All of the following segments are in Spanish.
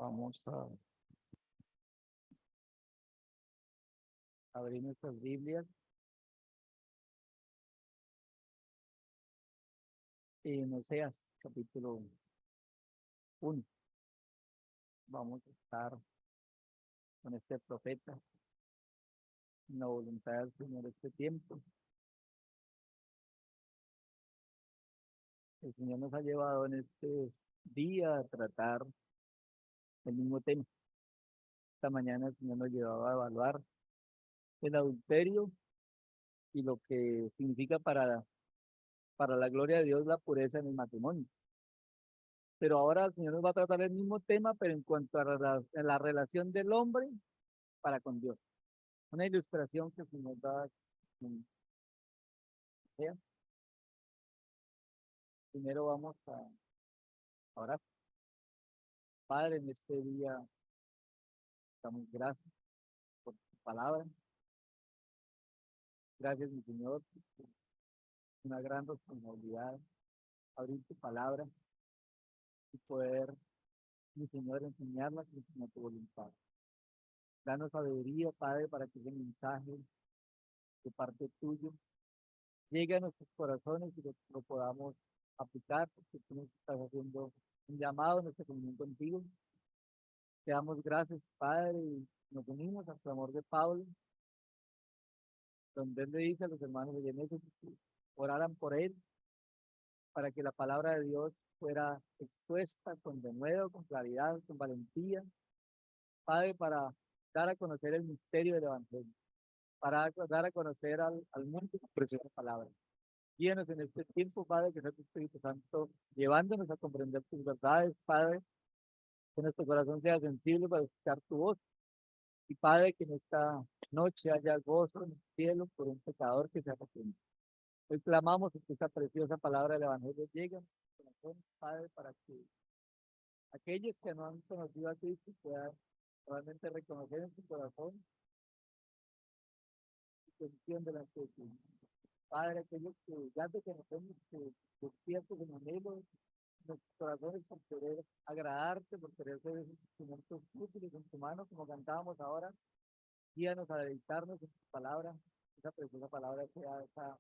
Vamos a abrir nuestras Biblias en Oseas, capítulo 1. Vamos a estar con este profeta en la voluntad del Señor este tiempo. El Señor nos ha llevado en este día a tratar el mismo tema. Esta mañana el Señor nos llevaba a evaluar el adulterio y lo que significa para la gloria de Dios la pureza en el matrimonio. Pero ahora el Señor nos va a tratar el mismo tema, pero en cuanto a la relación del hombre para con Dios. Una ilustración que se nos da en Oseas. Primero vamos a orar. Padre, en este día damos gracias por tu palabra. Gracias, mi Señor, por una gran responsabilidad abrir tu palabra y poder, mi Señor, enseñarla con tu voluntad. Danos sabiduría, Padre, para que ese mensaje de parte tuyo llegue a nuestros corazones y lo podamos aplicar, porque tú nos estás haciendo un llamado en nuestra comunión contigo. Te damos gracias, Padre, y nos unimos al clamor de Pablo, donde él le dice a los hermanos de Efesios que oraran por él, para que la palabra de Dios fuera expuesta con denuedo, con claridad, con valentía, Padre, para dar a conocer el misterio del Evangelio, para dar a conocer al mundo su preciosa palabra. Guíanos en este tiempo, Padre, que sea tu Espíritu Santo llevándonos a comprender tus verdades, Padre, que nuestro corazón sea sensible para escuchar tu voz. Y Padre, que en esta noche haya gozo en el cielo por un pecador que se arrepiente. Hoy clamamos que esta preciosa palabra del Evangelio llegue a nuestro corazón, Padre, para que aquellos que no han conocido a Cristo puedan realmente reconocer en su corazón y que entiendan la fe. Padre, aquellos que ya te conocemos, que despiertos en anhelo, nuestros corazones por querer agradarte, por querer ser esos instrumentos útiles en tu mano, como cantábamos ahora, guíanos a dedicarnos en tu palabra, esa preciosa palabra que da esa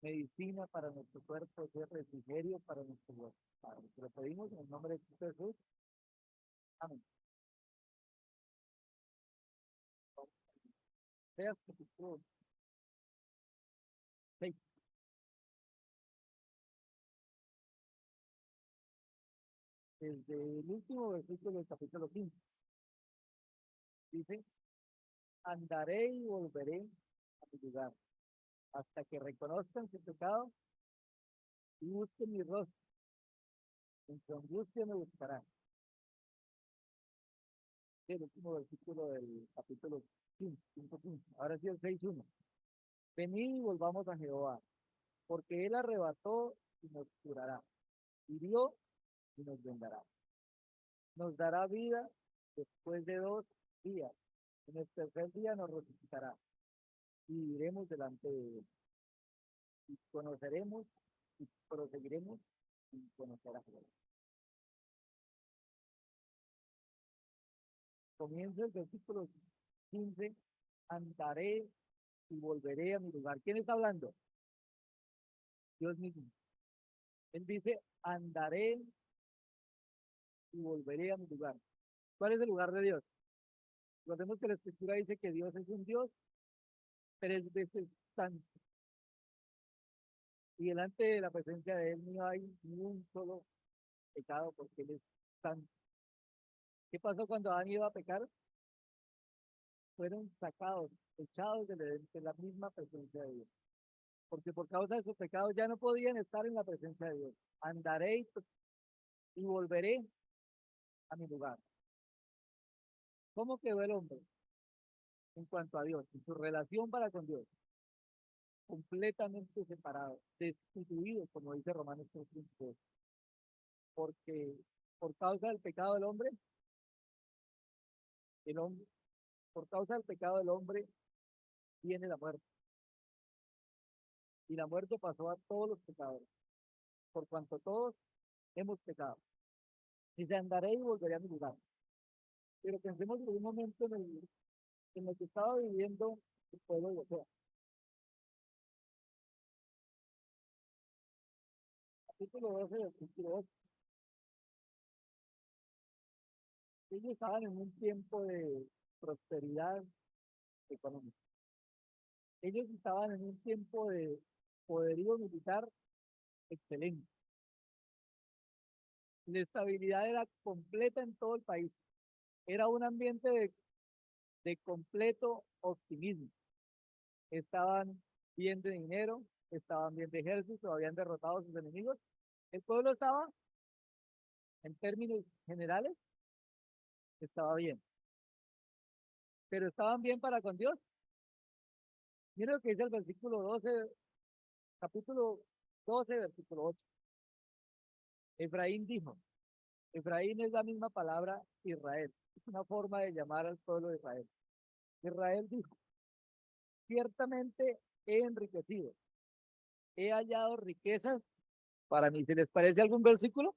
medicina para nuestro cuerpo, ese refrigerio para nuestro cuerpo. Padre, te lo pedimos en el nombre de Cristo Jesús. Amén. Veas capítulo 6. Desde el último versículo del capítulo 15. Dice, andaré y volveré a mi lugar, hasta que reconozcan su pecado y busquen mi rostro. En su angustia me buscarán. El último versículo del capítulo 15, 5:15. Ahora sí el 6:1. Venid y volvamos a Jehová, porque él arrebató y nos curará, hirió y nos vendará. Nos dará vida después de 2 días. En el tercer día nos resucitará y viviremos delante de él. Y conoceremos y proseguiremos sin conocer a Jehová. Comienza el versículo 15. Andaré y volveré a mi lugar. ¿Quién está hablando? Dios mismo. Él dice, andaré y volveré a mi lugar. ¿Cuál es el lugar de Dios? Recordemos que la Escritura dice que Dios es un Dios 3 veces santo. Y delante de la presencia de Él no hay ni un solo pecado porque Él es santo. ¿Qué pasó cuando Adán iba a pecar? Fueron sacados, echados de la misma presencia de Dios. Porque por causa de sus pecados ya no podían estar en la presencia de Dios. Andaré y volveré a mi lugar. ¿Cómo quedó el hombre en cuanto a Dios, en su relación para con Dios? Completamente separado, destituido, como dice Romanos 3:5, porque por causa del pecado del hombre, el hombre, por causa del pecado del hombre viene la muerte. Y la muerte pasó a todos los pecadores, por cuanto todos hemos pecado. Dice, andaré y volveré a mi lugar. Pero pensemos por un momento en lo que estaba viviendo el pueblo de José. Capítulo 12, versículo 8. Ellos estaban en un tiempo de prosperidad económica. Ellos estaban en un tiempo de poderío militar excelente. La estabilidad era completa en todo el país. Era un ambiente de completo optimismo. Estaban bien de dinero, estaban bien de ejército, habían derrotado a sus enemigos. El pueblo estaba, en términos generales, estaba bien. Pero estaban bien para con Dios. Mira lo que dice el versículo 12, capítulo 12, versículo 8. Efraín dijo, Efraín es la misma palabra Israel. Es una forma de llamar al pueblo de Israel. Israel dijo, ciertamente he enriquecido, he hallado riquezas para mí. ¿Se les parece algún versículo?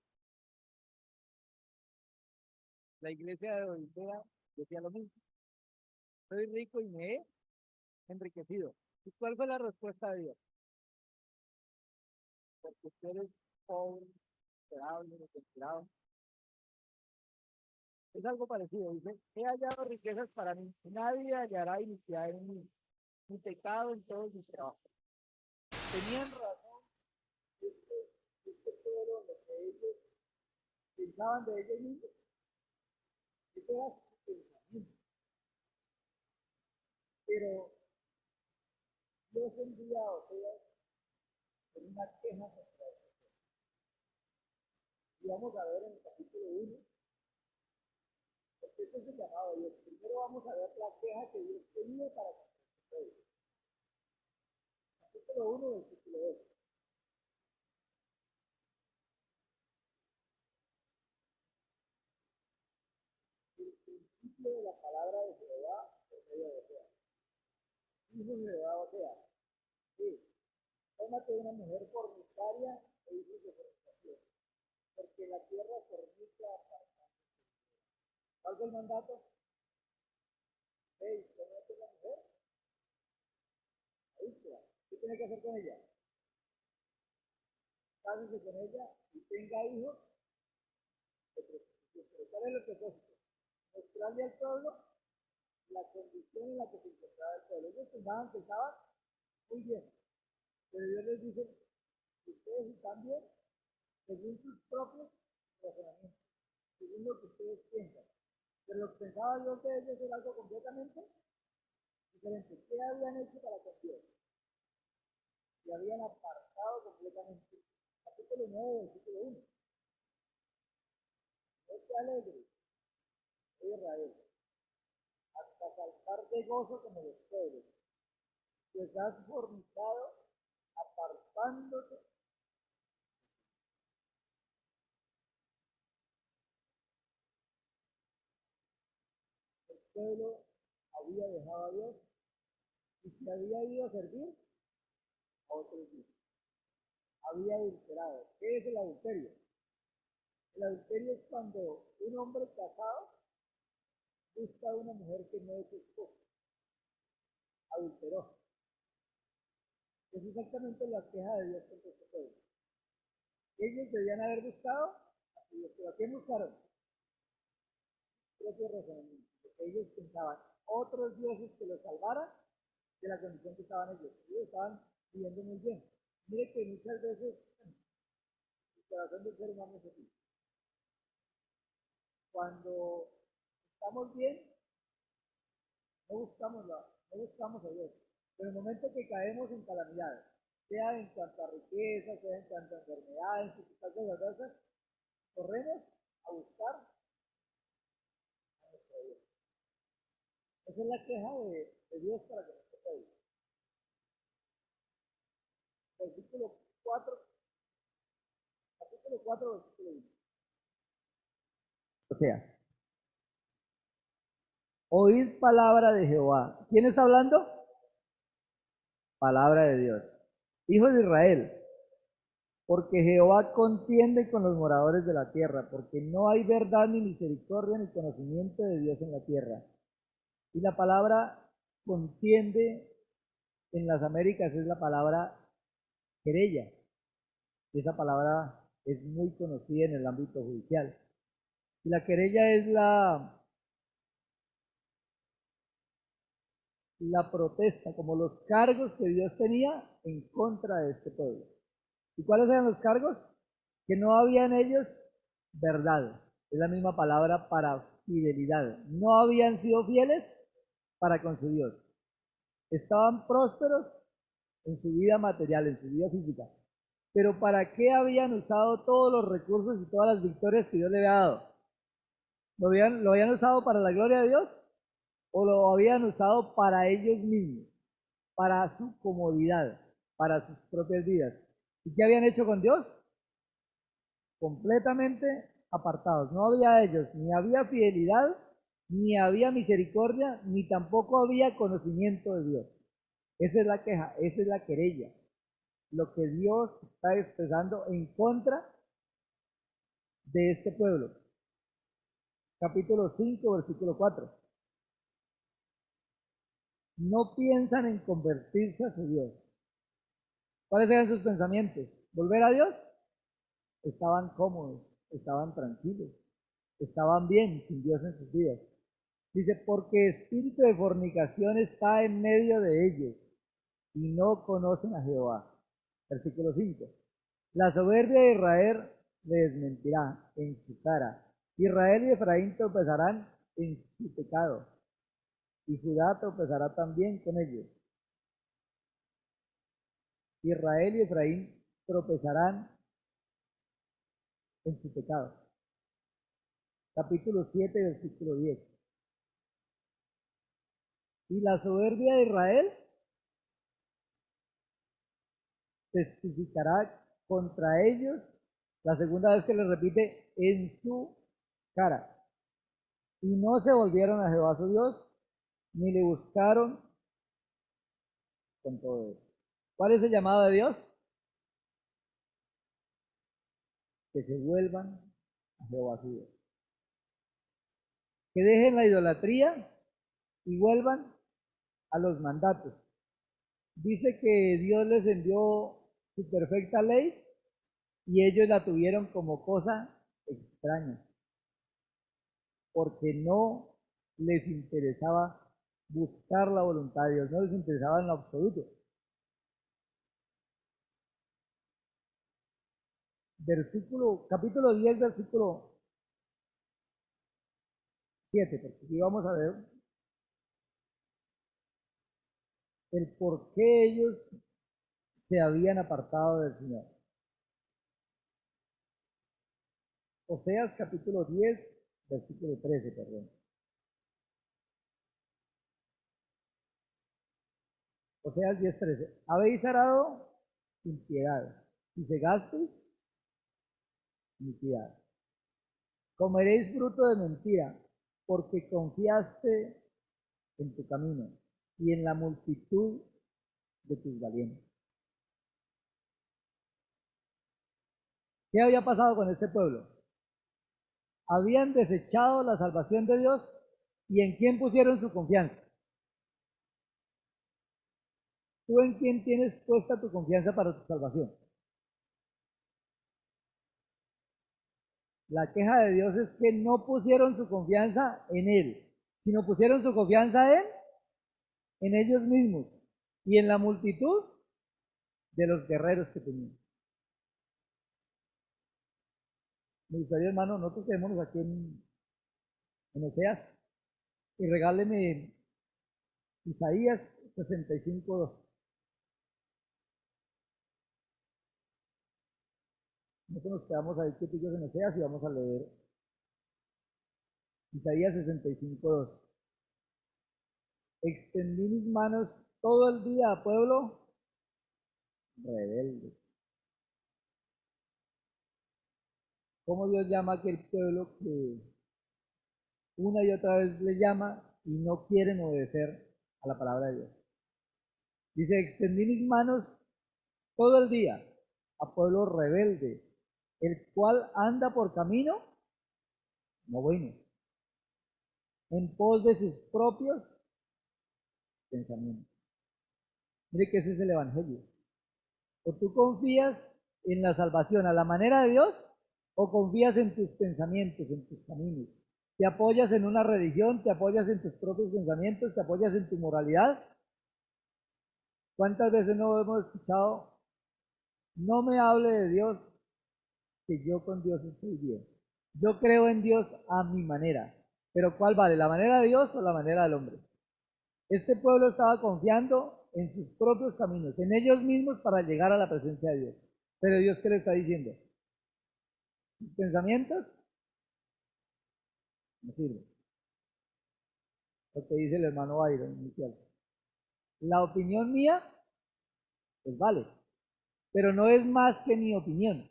La iglesia de Odisea decía lo mismo. Soy rico y me he enriquecido. ¿Y cuál fue la respuesta de Dios? Porque tú eres pobre, miserable, desesperado. Es algo parecido. Dice, he hallado riquezas para mí. Nadie hallará iniquidad en mí, ni pecado en todos mis trabajos. Tenían razón este pueblo, lo que ellos pensaban de ellos mismos. Eso era su pensamiento. Pero Dios envía a Oseas con una queja contra ellos. Y vamos a ver en el capítulo 1, porque este es el llamado de Dios. Primero vamos a ver la queja que Dios tenía para con ellos. Capítulo 1, versículo 2. El principio de la palabra de Jehová por medio de Oseas. Dijo Jehová a Oseas, sí, tómate una mujer fornicaria e hijos de fornicación, porque la tierra fornica aparta. ¿Cuál fue el mandato? Hey, tómate una mujer, ahísla. ¿Qué tiene que hacer con ella? Cásese con ella y tenga hijos de prostitución. Pero ¿cuál es el propósito? Mostrarle al pueblo la condición en la que se encontraba el pueblo. Ellos pensaban que estaban muy bien, pero Dios les dice, ustedes están bien según sus propios razonamientos, según lo que ustedes piensan. Pero lo que pensaba Dios de ellos era algo completamente diferente. ¿Qué habían hecho para con Dios? Se habían apartado completamente. Capítulo 9, versículo 1. No te alegres, Israel, hasta saltar de gozo como los pueblos, pues has fornicado apartándote. El pueblo había dejado a Dios y se había ido a servir a otros dioses. Había adulterado. ¿Qué es el adulterio? El adulterio es cuando un hombre casado busca a una mujer que no es su esposa. Adulteró. Es exactamente la queja de Dios contra este pueblo. Ellos debían haber buscado a Dios, pero ¿a quién buscaron? Propio razonamiento. Porque ellos pensaban otros dioses que los salvaran de la condición que estaban ellos. Ellos estaban viviendo muy bien. Mire que muchas veces el corazón del ser humano es así. Cuando estamos bien, no buscamos a Dios. Pero en el momento que caemos en calamidades, sea en cuanto a riqueza, sea en cuanto a enfermedades, circunstancias adversas, corremos a buscar a nuestro Dios. Esa es la queja de Dios para que nuestro pueblo. Versículo 4, capítulo 4, versículo 1. O sea, oíd palabra de Jehová. ¿Quién está hablando? Palabra de Dios. Hijo de Israel, porque Jehová contiende con los moradores de la tierra, porque no hay verdad ni misericordia ni conocimiento de Dios en la tierra. Y la palabra contiende en las Américas es la palabra querella. Y esa palabra es muy conocida en el ámbito judicial. Y la querella es la protesta, como los cargos que Dios tenía en contra de este pueblo. ¿Y cuáles eran los cargos? Que no había en ellos verdad. Es la misma palabra para fidelidad. No habían sido fieles para con su Dios. Estaban prósperos en su vida material, en su vida física. Pero ¿para qué habían usado todos los recursos y todas las victorias que Dios le había dado? ¿Lo habían usado para la gloria de Dios? ¿O lo habían usado para ellos mismos? Para su comodidad, para sus propias vidas. ¿Y qué habían hecho con Dios? Completamente apartados. No había ellos, ni había fidelidad, ni había misericordia, ni tampoco había conocimiento de Dios. Esa es la queja, esa es la querella. Lo que Dios está expresando en contra de este pueblo. Capítulo 5, versículo 4. No piensan en convertirse a su Dios. ¿Cuáles eran sus pensamientos? ¿Volver a Dios? Estaban cómodos, estaban tranquilos, estaban bien sin Dios en sus vidas. Dice, porque espíritu de fornicación está en medio de ellos y no conocen a Jehová. Versículo 5. La soberbia de Israel les mentirá en su cara. Israel y Efraín tropezarán en su pecado y Judá tropezará también con ellos. Israel y Efraín tropezarán en su pecado. Capítulo 7, versículo 10. Y la soberbia de Israel testificará contra ellos, la segunda vez que les repite, en su cara. Y no se volvieron a Jehová su Dios, ni le buscaron con todo eso. ¿Cuál es el llamado de Dios? Que se vuelvan a Jehová su Dios. Que dejen la idolatría y vuelvan a los mandatos. Dice que Dios les envió su perfecta ley y ellos la tuvieron como cosa extraña, porque no les interesaba buscar la voluntad de Dios, no les interesaba en lo absoluto. Capítulo 10, versículo 7, porque aquí vamos a ver el por qué ellos se habían apartado del Señor. Oseas capítulo 10, versículo 13, perdón. Oseas 10, 13. Habéis arado impiedad y cegasteis iniquidad. Comeréis fruto de mentira, porque confiaste en tu camino y en la multitud de tus valientes. ¿Qué había pasado con este pueblo? Habían desechado la salvación de Dios y ¿en quién pusieron su confianza? ¿Tú en quién tienes puesta tu confianza para tu salvación? La queja de Dios es que no pusieron su confianza en Él, sino pusieron su confianza en ellos mismos y en la multitud de los guerreros que tenían. Me gustaría, hermano, nosotros quedémonos aquí en Oseas y regáleme Isaías 65:2. Nosotros nos quedamos ahí quietos en Oseas y vamos a leer Isaías 65:2. Extendí mis manos todo el día a pueblo rebelde. ¿Cómo Dios llama a aquel pueblo que una y otra vez le llama y no quieren obedecer a la palabra de Dios? Dice, extendí mis manos todo el día a pueblo rebelde, el cual anda por camino no bueno, en pos de sus propios pensamientos. Mire que ese es el Evangelio. O tú confías en la salvación a la manera de Dios, o confías en tus pensamientos, en tus caminos. Te apoyas en una religión, te apoyas en tus propios pensamientos, te apoyas en tu moralidad. ¿Cuántas veces no hemos escuchado, no me hable de Dios, que yo con Dios estoy bien? Yo creo en Dios a mi manera. Pero ¿cuál vale? ¿La manera de Dios o la manera del hombre? Este pueblo estaba confiando en sus propios caminos, en ellos mismos para llegar a la presencia de Dios. Pero Dios, ¿qué le está diciendo? Sus pensamientos no sirven. Lo que dice el hermano Byron inicial. La opinión mía, pues vale, pero no es más que mi opinión.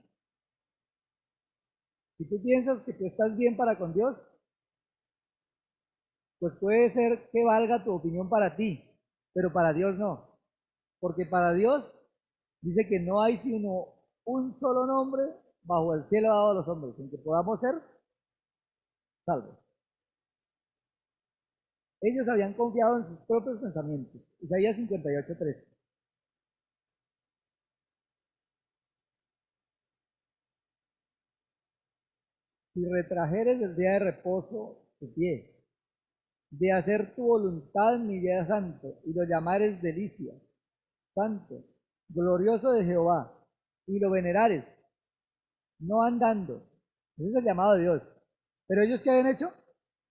Si tú piensas que tú estás bien para con Dios, pues puede ser que valga tu opinión para ti, pero para Dios no. Porque para Dios dice que no hay sino un solo nombre bajo el cielo dado a los hombres, en que podamos ser salvos. Ellos habían confiado en sus propios pensamientos. Isaías 58:3. Si retrajeres el día de reposo tu pie, de hacer tu voluntad en mi día santo, y lo llamares delicia, santo, glorioso de Jehová, y lo venerares, no andando. Ese es el llamado de Dios. Pero ellos, ¿qué habían hecho?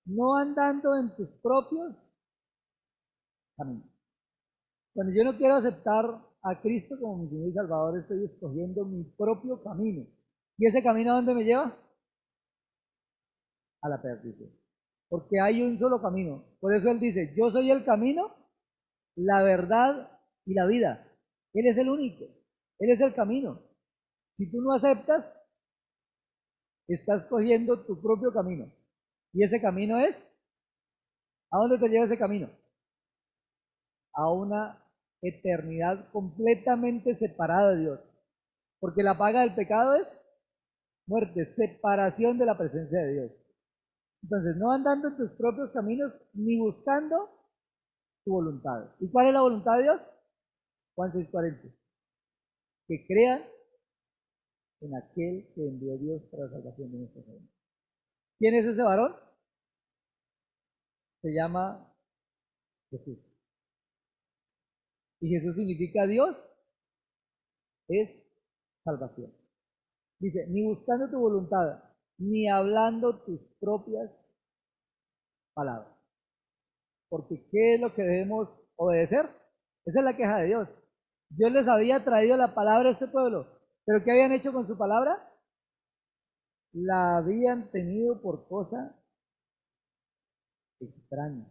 No andando en tus propios caminos. Cuando yo no quiero aceptar a Cristo como mi Señor y Salvador, estoy escogiendo mi propio camino. ¿Y ese camino a dónde me lleva? A la perdición. Porque hay un solo camino. Por eso Él dice, yo soy el camino, la verdad y la vida. Él es el único. Él es el camino. Si tú no aceptas, estás cogiendo tu propio camino. Y ese camino es, ¿a dónde te lleva ese camino? A una eternidad completamente separada de Dios. Porque la paga del pecado es muerte, separación de la presencia de Dios. Entonces, no andando en tus propios caminos ni buscando tu voluntad. ¿Y cuál es la voluntad de Dios? Juan 6:40. Que crean en aquel que envió Dios para la salvación de nuestras almas. ¿Quién es ese varón? Se llama Jesús. Y Jesús significa Dios es salvación. Dice, ni buscando tu voluntad, ni hablando tus propias palabras. Porque ¿qué es lo que debemos obedecer? Esa es la queja de Dios. Dios les había traído la palabra a este pueblo, pero ¿qué habían hecho con su palabra? La habían tenido por cosa extraña.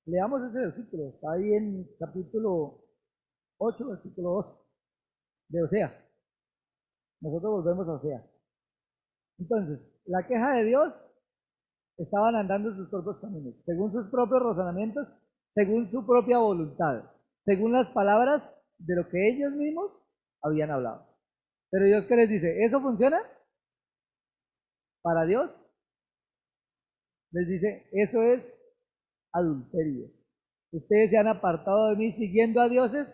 Leamos ese versículo, está ahí en capítulo 8, versículo 2 de Osea. Nosotros volvemos a Osea. Entonces, la queja de Dios, estaban andando en sus propios caminos, según sus propios razonamientos, según su propia voluntad, según las palabras de lo que ellos mismos habían hablado. Pero Dios, ¿qué les dice? ¿Eso funciona? Para Dios les dice, eso es adulterio. Ustedes se han apartado de mí siguiendo a dioses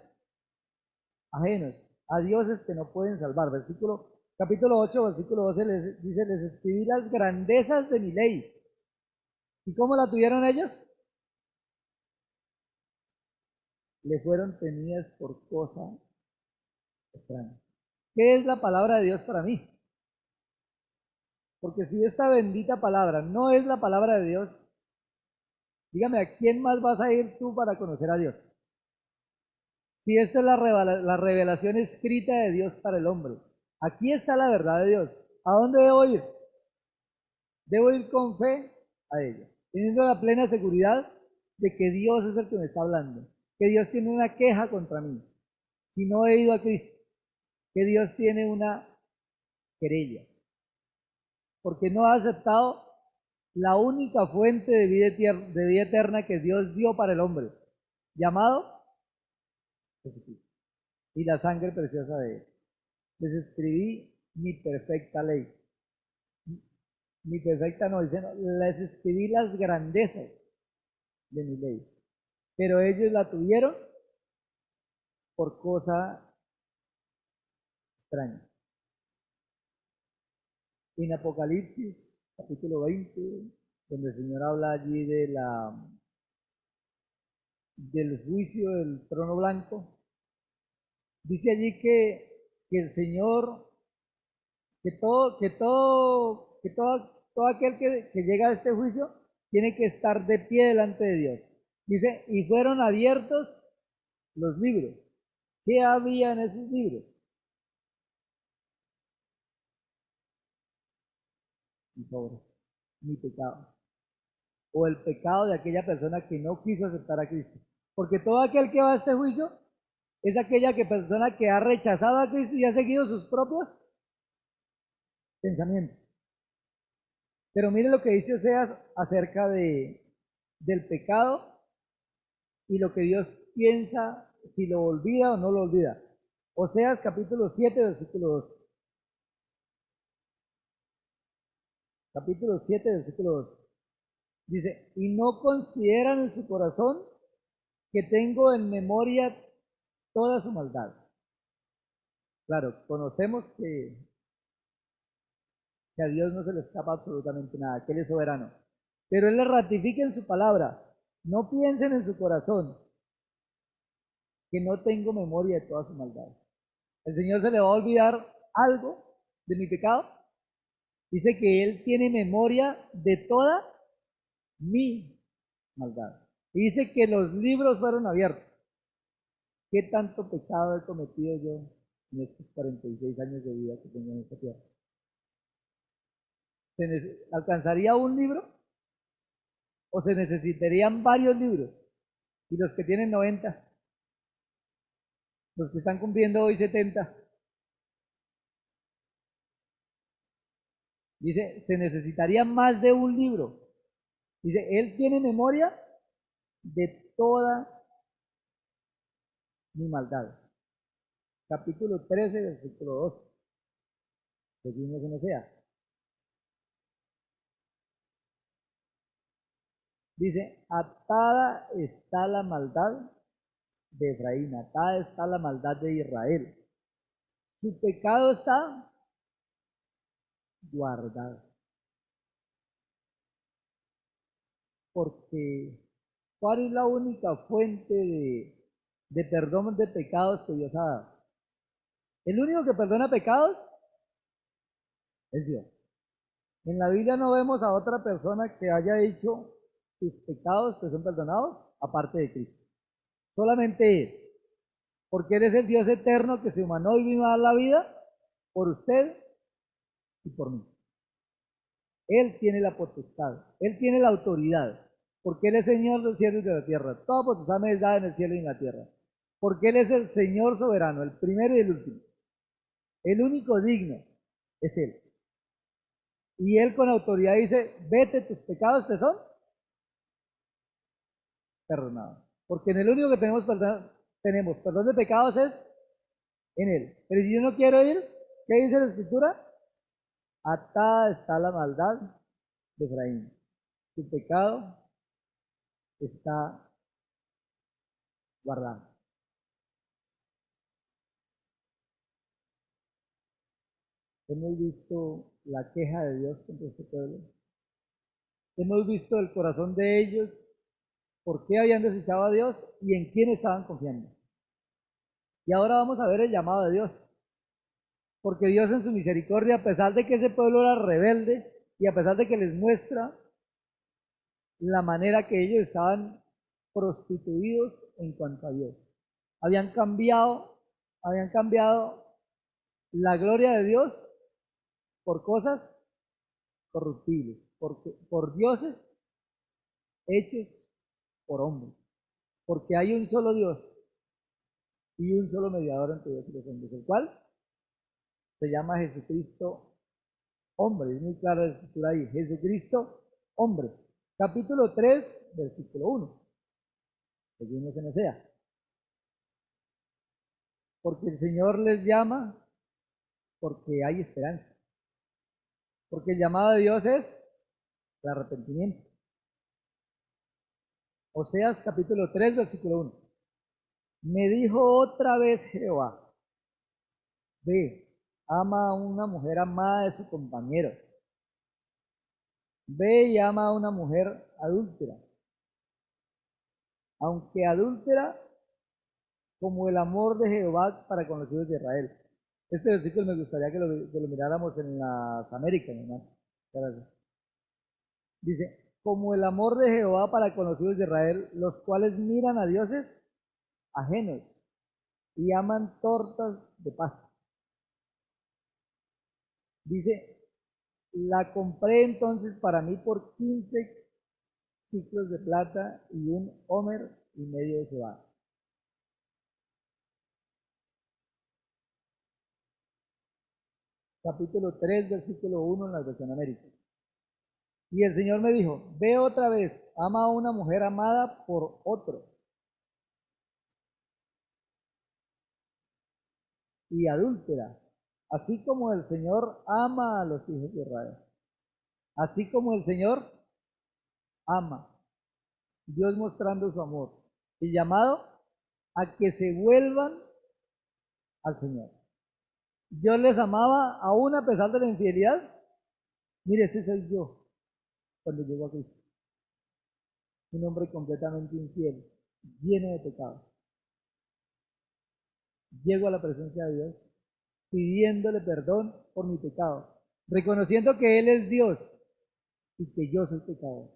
ajenos, a dioses que no pueden salvar. Capítulo 8, versículo 12 les dice, les escribí las grandezas de mi ley. ¿Y cómo la tuvieron ellos? Le fueron tenidas por cosa extraña. ¿Qué es la palabra de Dios para mí? Porque si esta bendita palabra no es la palabra de Dios, dígame, ¿a quién más vas a ir tú para conocer a Dios? Si esta es la revelación escrita de Dios para el hombre, aquí está la verdad de Dios. ¿A dónde debo ir? Debo ir con fe a ella, teniendo la plena seguridad de que Dios es el que me está hablando, que Dios tiene una queja contra mí, si no he ido a Cristo, que Dios tiene una querella, porque no ha aceptado la única fuente de vida eterna que Dios dio para el hombre, llamado Jesucristo. y la sangre preciosa de él. Les escribí mi perfecta ley. Mi perfecta no, dice, no, les escribí las grandezas de mi ley. Pero ellos la tuvieron por cosa extraña. En Apocalipsis, capítulo 20, donde el Señor habla allí del juicio del trono blanco, dice allí que el Señor, todo aquel que llega a este juicio tiene que estar de pie delante de Dios. Dice, y fueron abiertos los libros. ¿Qué había en esos libros? Mi pobre, mi pecado. O el pecado de aquella persona que no quiso aceptar a Cristo. Porque todo aquel que va a este juicio es aquella persona que ha rechazado a Cristo y ha seguido sus propios pensamientos. Pero mire lo que dice Oseas acerca del pecado y lo que Dios piensa, si lo olvida o no lo olvida. Oseas capítulo 7, versículo 2. Capítulo 7, versículo 2. Dice, y no consideran en su corazón que tengo en memoria toda su maldad. Claro, conocemos que a Dios no se le escapa absolutamente nada, que Él es soberano. Pero Él le ratifica en su palabra, no piensen en su corazón que no tengo memoria de toda su maldad. ¿El Señor se le va a olvidar algo de mi pecado? Dice que Él tiene memoria de toda mi maldad. Y dice que los libros fueron abiertos. ¿Qué tanto pecado he cometido yo en estos 46 años de vida que tengo en esta tierra? ¿Alcanzaría un libro? ¿O se necesitarían varios libros? Y los que tienen 90, los que están cumpliendo hoy 70, dice, se necesitaría más de un libro. Dice, Él tiene memoria de toda mi maldad. Capítulo 13, versículo 2. Seguimos en Oseas. Dice, atada está la maldad de Efraín, atada está la maldad de Israel. Su pecado está guardado. Porque, ¿cuál es la única fuente de perdón de pecados que Dios ha dado? El único que perdona pecados es Dios. En la Biblia no vemos a otra persona que haya dicho sus pecados que son perdonados, aparte de Cristo. Solamente Él. Porque Él es el Dios eterno que se humanó y vino a dar la vida por usted y por mí. Él tiene la potestad, Él tiene la autoridad, porque Él es Señor del cielo y de la tierra. Toda potestad me es dada en el cielo y en la tierra. Porque Él es el Señor soberano, el primero y el último. El único digno es Él. Y Él con autoridad dice, vete, tus pecados te son perdonados. Porque en el único que tenemos perdón de pecados es en Él. Pero si yo no quiero ir, ¿qué dice la Escritura? Atada está la maldad de Efraín. Su pecado está guardado. Hemos visto la queja de Dios contra este pueblo. Hemos visto el corazón de ellos, por qué habían desechado a Dios y en quién estaban confiando. Y ahora vamos a ver el llamado de Dios. Porque Dios en su misericordia, a pesar de que ese pueblo era rebelde y a pesar de que les muestra la manera que ellos estaban prostituidos en cuanto a Dios, habían cambiado la gloria de Dios por cosas corruptibles, por dioses hechos por hombres, porque hay un solo Dios y un solo mediador entre Dios y los hombres, el cual se llama Jesucristo hombre. Es muy clara la escritura ahí, Jesucristo hombre. Capítulo 3, versículo 1. Seguimos en Oseas. porque el Señor les llama, porque hay esperanza. Porque el llamado de Dios es el arrepentimiento. Oseas capítulo 3, versículo 1. Me dijo otra vez Jehová, ve, ama a una mujer amada de su compañero. Ve y ama a una mujer adúltera. Aunque adúltera como el amor de Jehová para con los hijos de Israel. Este versículo me gustaría que lo miráramos en las Américas, hermano. Dice, como el amor de Jehová para con los hijos de Israel, los cuales miran a dioses ajenos y aman tortas de paz. Dice, la compré entonces para mí por 15 ciclos de plata y un homer y medio de cebada. Capítulo 3, versículo 1 en la versión América. Y el Señor me dijo, ve otra vez, ama a una mujer amada por otro. Y adúltera, así como el Señor ama a los hijos de Israel. Así como el Señor ama, Dios mostrando su amor y llamado a que se vuelvan al Señor. Dios les amaba aún a pesar de la infidelidad. Mire, ese soy yo cuando llego a Cristo. Un hombre completamente infiel, lleno de pecado. Llego a la presencia de Dios pidiéndole perdón por mi pecado, reconociendo que Él es Dios y que yo soy pecador,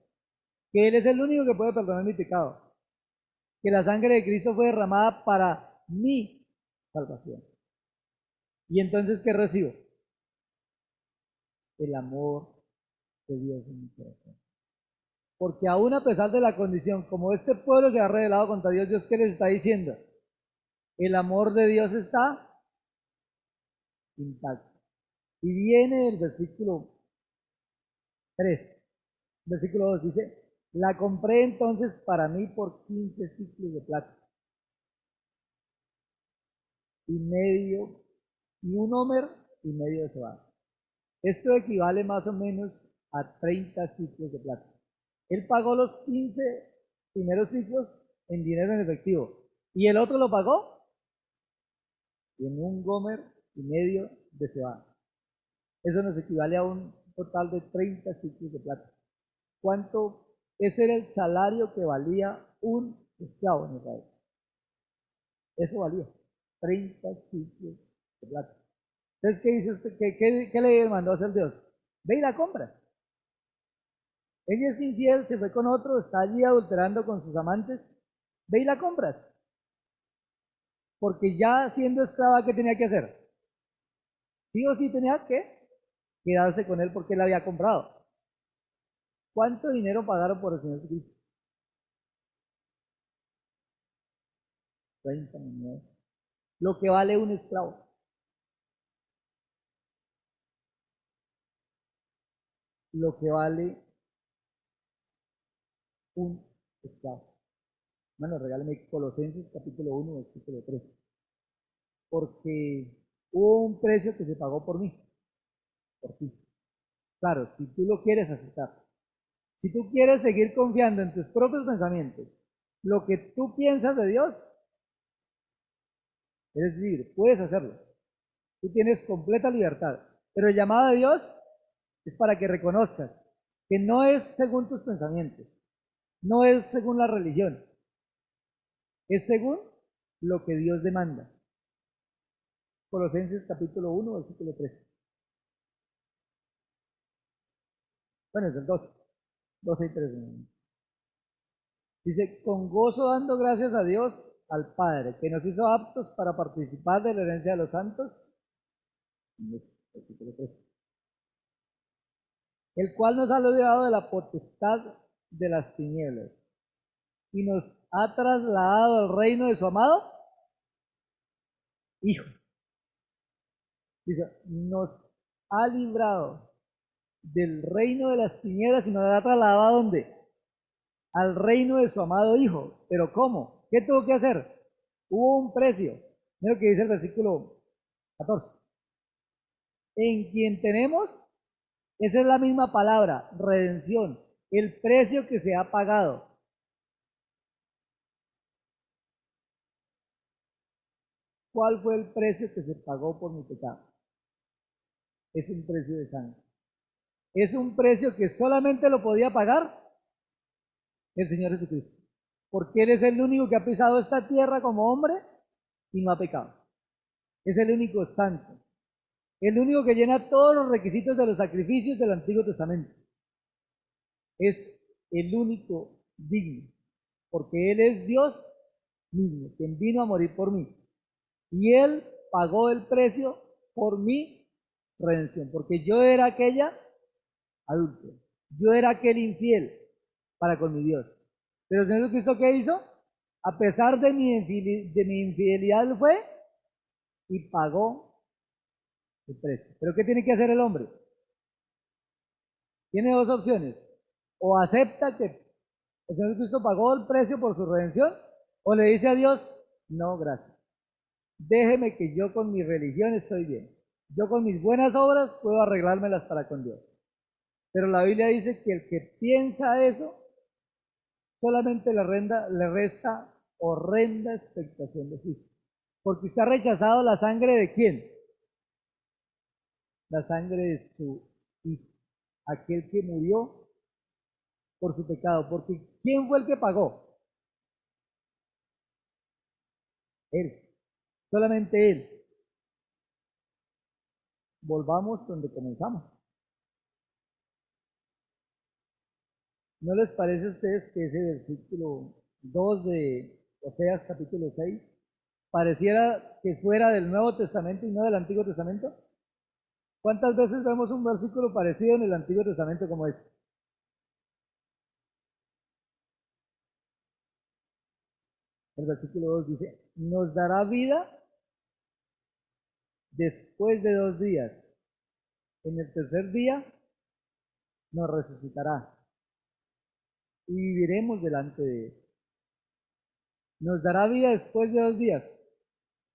que Él es el único que puede perdonar mi pecado, que la sangre de Cristo fue derramada para mi salvación. Y entonces, ¿qué recibo? El amor de Dios en mi corazón. Porque aún a pesar de la condición, como este pueblo se ha rebelado contra Dios, Dios, ¿qué les está diciendo? El amor de Dios está intacto. Y viene el versículo 3, versículo 2, dice, la compré entonces para mí por 15 ciclos de plata y medio, y un homer y medio de cebada. Esto equivale más o menos a 30 ciclos de plata. Él pagó los 15 primeros ciclos en dinero en efectivo. ¿Y el otro lo pagó? En un gomer y medio de cebada. Eso nos equivale a un total de 30 ciclos de plata. ¿Cuánto? Ese era el salario que valía un esclavo en Israel. Eso valía 30 ciclos de plata. Entonces, ¿qué dice usted? ¿Qué le mandó a hacer Dios? Ve y la compra. Ella es infiel, se fue con otro, está allí adulterando con sus amantes. Ve y la compras. Porque ya siendo esclava, ¿qué tenía que hacer? Sí o sí tenía que quedarse con él porque él la había comprado. ¿Cuánto dinero pagaron por el Señor Cristo? 30 monedas. Lo que vale un esclavo. Lo que vale un esclavo. Bueno, regálame Colosenses capítulo 1, versículo 3. Porque hubo un precio que se pagó por mí, por ti. Claro, si tú lo quieres aceptar. Si tú quieres seguir confiando en tus propios pensamientos, lo que tú piensas de Dios, eres libre, puedes hacerlo. Tú tienes completa libertad. Pero el llamado de Dios es para que reconozcas que no es según tus pensamientos, no es según la religión, es según lo que Dios demanda. Colosenses capítulo 1, versículo 3. Bueno, es el 12, 12 y 13. Dice, con gozo dando gracias a Dios, al Padre, que nos hizo aptos para participar de la herencia de los santos, versículo 3, el cual nos ha librado de la potestad de las tinieblas y nos ha trasladado al reino de su amado Hijo. Dice, nos ha librado del reino de las tinieblas y nos ha trasladado ¿a dónde? Al reino de su amado Hijo. ¿Pero cómo? ¿Qué tuvo que hacer? Hubo un precio. Es lo que dice el versículo 14. En quien tenemos, esa es la misma palabra, redención, el precio que se ha pagado. ¿Cuál fue el precio que se pagó por mi pecado? Es un precio de sangre. Es un precio que solamente lo podía pagar el Señor Jesucristo, porque Él es el único que ha pisado esta tierra como hombre y no ha pecado. Es el único santo, el único que llena todos los requisitos de los sacrificios del Antiguo Testamento. Es el único digno, porque Él es Dios mismo, quien vino a morir por mí. Y Él pagó el precio por mi redención, porque yo era aquella adúltera, yo era aquel infiel para con mi Dios. Pero el Señor Jesucristo, ¿qué hizo? A pesar de mi infidelidad, Él fue y pagó el precio. ¿Pero qué tiene que hacer el hombre? Tiene dos opciones. O acepta que el Señor Jesucristo pagó el precio por su redención, o le dice a Dios, no, gracias. Déjeme que yo con mi religión estoy bien. Yo con mis buenas obras puedo arreglármelas para con Dios. Pero la Biblia dice que el que piensa eso, solamente le resta horrenda expectación de juicio. Porque usted ha rechazado la sangre de quién? La sangre de su hijo, aquel que murió por su pecado. Porque ¿quién fue el que pagó? Él, solamente Él. Volvamos donde comenzamos. ¿No les parece a ustedes que ese versículo 2 de Oseas capítulo 6 pareciera que fuera del Nuevo Testamento y no del Antiguo Testamento? ¿Cuántas veces vemos un versículo parecido en el Antiguo Testamento como este? El versículo 2 dice, nos dará vida después de 2 días. En el tercer día nos resucitará y viviremos delante de Él. Nos dará vida después de 2 días.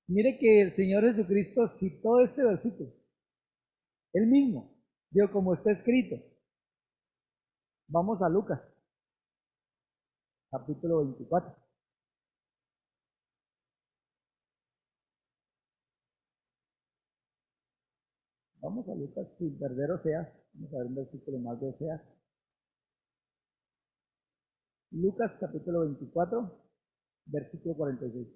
Mire que el Señor Jesucristo citó este versículo. Él mismo, dijo como está escrito. Vamos a Lucas, capítulo 24. Vamos a Lucas sin perder Oseas. Vamos a ver un versículo más de Oseas. Lucas capítulo 24, versículo 46.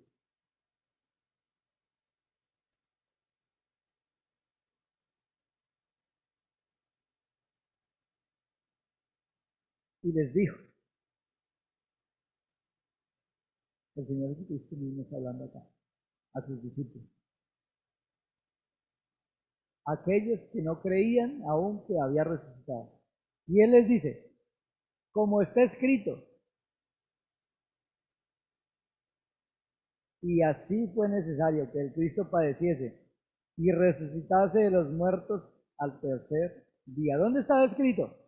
Y les dijo, el Señor Jesucristo mismo está hablando acá, a sus discípulos. Aquellos que no creían aún que había resucitado. Y Él les dice, como está escrito, y así fue necesario que el Cristo padeciese y resucitase de los muertos al tercer día. ¿Dónde estaba escrito?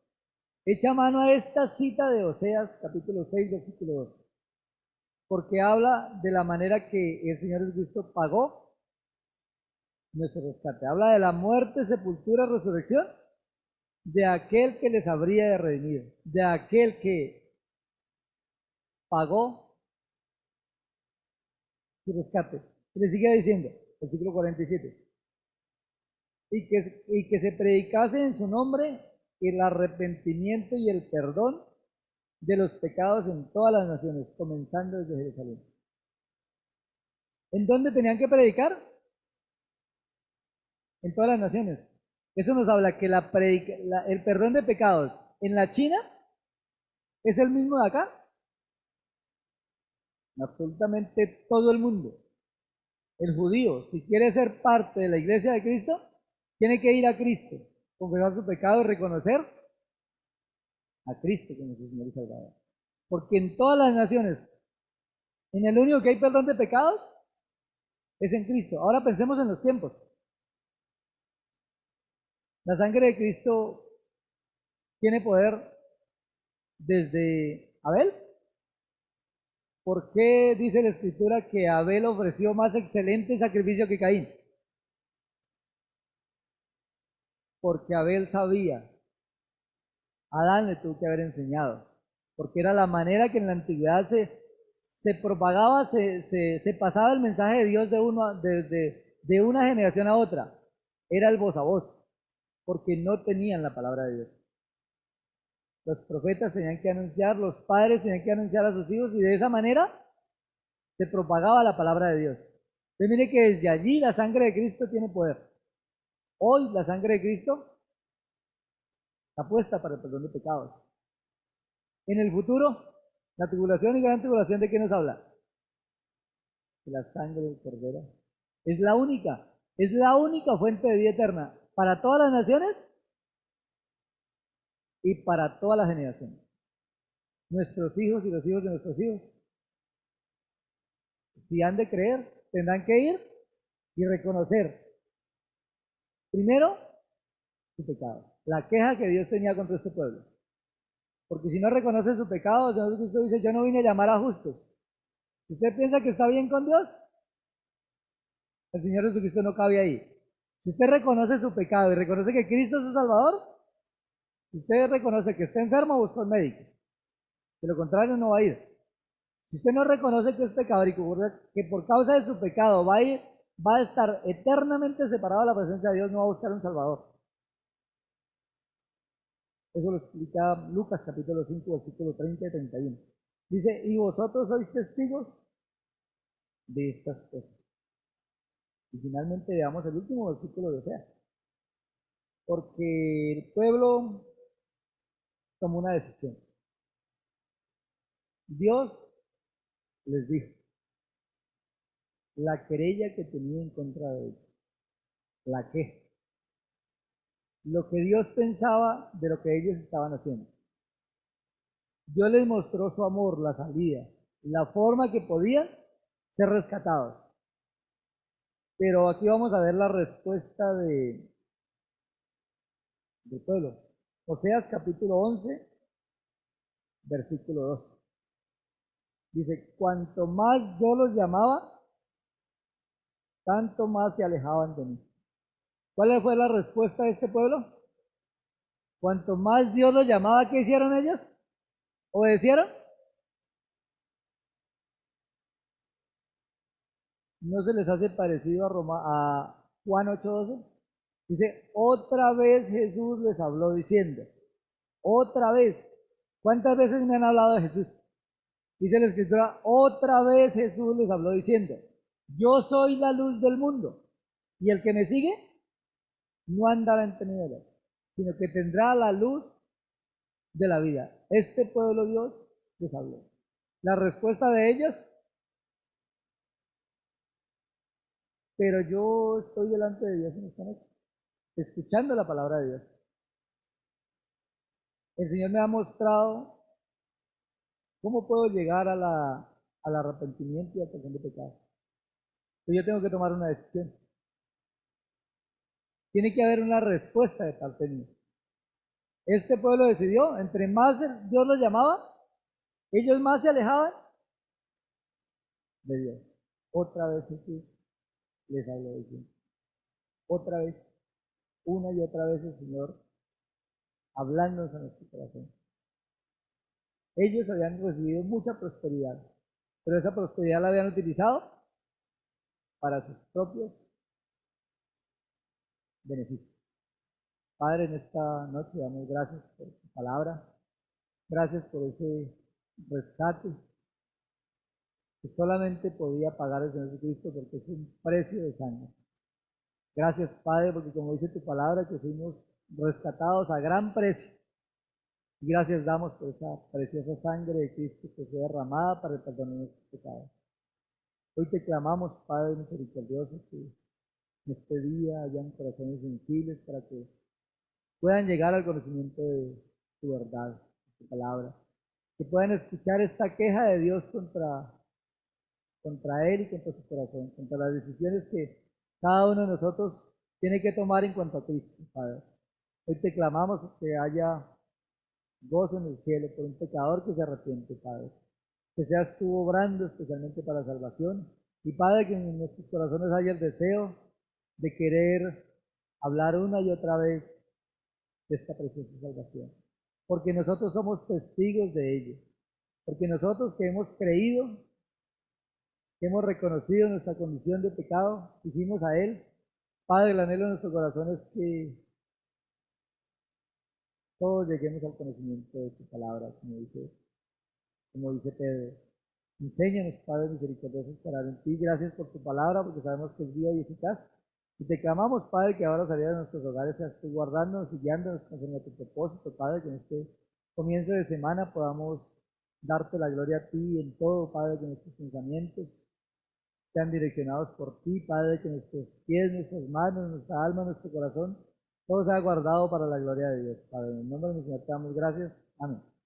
Echa mano a esta cita de Oseas, capítulo 6, versículo 2, porque habla de la manera que el Señor Jesucristo pagó nuestro rescate. Habla de la muerte, sepultura, resurrección de aquel que les habría de redimir, de aquel que pagó su rescate. Y le sigue diciendo, versículo 47, y que se predicase en su nombre el arrepentimiento y el perdón de los pecados en todas las naciones, comenzando desde Jerusalén. ¿En dónde tenían que predicar? En todas las naciones. Eso nos habla que el perdón de pecados en la China es el mismo de acá. Absolutamente todo el mundo. El judío, si quiere ser parte de la iglesia de Cristo, tiene que ir a Cristo, confesar su pecado y reconocer a Cristo como su Señor y Salvador. Porque en todas las naciones, en el único que hay perdón de pecados es en Cristo. Ahora pensemos en los tiempos. La sangre de Cristo tiene poder desde Abel. ¿Por qué dice la Escritura que Abel ofreció más excelente sacrificio que Caín? Porque Abel sabía, Adán le tuvo que haber enseñado, porque era la manera que en la antigüedad se propagaba, se pasaba el mensaje de Dios de una generación a otra. Era el voz a voz, porque no tenían la palabra de Dios. Los profetas tenían que anunciar, los padres tenían que anunciar a sus hijos y de esa manera se propagaba la palabra de Dios. Entonces mire que desde allí la sangre de Cristo tiene poder. Hoy la sangre de Cristo está puesta para el perdón de pecados. En el futuro, la tribulación y gran tribulación, ¿de qué nos habla? De la sangre del Cordero. Es la única fuente de vida eterna para todas las naciones y para todas las generaciones. Nuestros hijos y los hijos de nuestros hijos, si han de creer, tendrán que ir y reconocer primero su pecado, la queja que Dios tenía contra este pueblo. Porque si no reconoce su pecado, el Señor Jesucristo dice, yo no vine a llamar a justos. Si usted piensa que está bien con Dios, el Señor Jesucristo no cabe ahí. Si usted reconoce su pecado y reconoce que Cristo es su Salvador, si usted reconoce que está enfermo, busca un médico. De lo contrario, no va a ir. Si usted no reconoce que es pecador y que por causa de su pecado va a estar eternamente separado de la presencia de Dios, no va a buscar un Salvador. Eso lo explica Lucas capítulo 5, versículo 30 y 31. Dice, y vosotros sois testigos de estas cosas. Y finalmente veamos el último versículo de Oseas. Porque el pueblo tomó una decisión. Dios les dijo la querella que tenía en contra de ellos, la queja, lo que Dios pensaba de lo que ellos estaban haciendo. Dios les mostró su amor, la salida, la forma que podían ser rescatados. Pero aquí vamos a ver la respuesta del pueblo. Oseas capítulo 11, versículo 2. Dice, cuanto más yo los llamaba, tanto más se alejaban de mí. ¿Cuál fue la respuesta de este pueblo? Cuanto más Dios los llamaba, ¿qué hicieron ellos? ¿Obedecieron? ¿No se les hace parecido a Juan 8:12? Dice, otra vez Jesús les habló diciendo, otra vez. ¿Cuántas veces me han hablado de Jesús? Dice la Escritura, otra vez Jesús les habló diciendo, yo soy la luz del mundo, y el que me sigue no andará en tinieblas, sino que tendrá la luz de la vida. Este pueblo Dios les habló. La respuesta de ellos, pero yo estoy delante de Dios en esta noche, escuchando la palabra de Dios. El Señor me ha mostrado cómo puedo llegar al arrepentimiento y al perdón de pecados. Pero yo tengo que tomar una decisión. Tiene que haber una respuesta de parte mía. Este pueblo decidió, entre más Dios los llamaba, ellos más se alejaban de Dios. Otra vez Jesús les habló diciendo. Otra vez, una y otra vez el Señor hablándonos a nuestro corazón. Ellos habían recibido mucha prosperidad, pero esa prosperidad la habían utilizado para sus propios beneficios. Padre, en esta noche damos gracias por tu palabra, gracias por ese rescate que solamente podía pagar el Señor Jesucristo porque es un precio de sangre. Gracias, Padre, porque como dice tu palabra, que fuimos rescatados a gran precio. Y gracias damos por esa preciosa sangre de Cristo que fue derramada para el perdón de nuestros pecados. Hoy te clamamos, Padre misericordioso, que en este día hayan corazones sensibles para que puedan llegar al conocimiento de tu verdad, de tu palabra. Que puedan escuchar esta queja de Dios contra él y contra su corazón, contra las decisiones que cada uno de nosotros tiene que tomar en cuanto a Cristo, Padre. Hoy te clamamos que haya gozo en el cielo por un pecador que se arrepiente, Padre. que seas tú obrando especialmente para salvación. Y Padre, que en nuestros corazones haya el deseo de querer hablar una y otra vez de esta preciosa salvación. Porque nosotros somos testigos de ello. Porque nosotros que hemos creído, que hemos reconocido nuestra condición de pecado, dijimos a Él, Padre, el anhelo de nuestro corazón es que todos lleguemos al conocimiento de tu palabra, como dice Pedro. Enséñanos, Padre misericordioso, a esperar en ti. Gracias por tu palabra, porque sabemos que es viva y eficaz. Y te clamamos, Padre, que ahora salida de nuestros hogares seas tú guardándonos y guiándonos conforme a tu propósito, Padre, que en este comienzo de semana podamos darte la gloria a ti en todo, Padre, que nuestros pensamientos sean direccionados por ti, Padre, que nuestros pies, nuestras manos, nuestra alma, nuestro corazón, todo sea guardado para la gloria de Dios, Padre. En el nombre de mi Señor te damos gracias. Amén.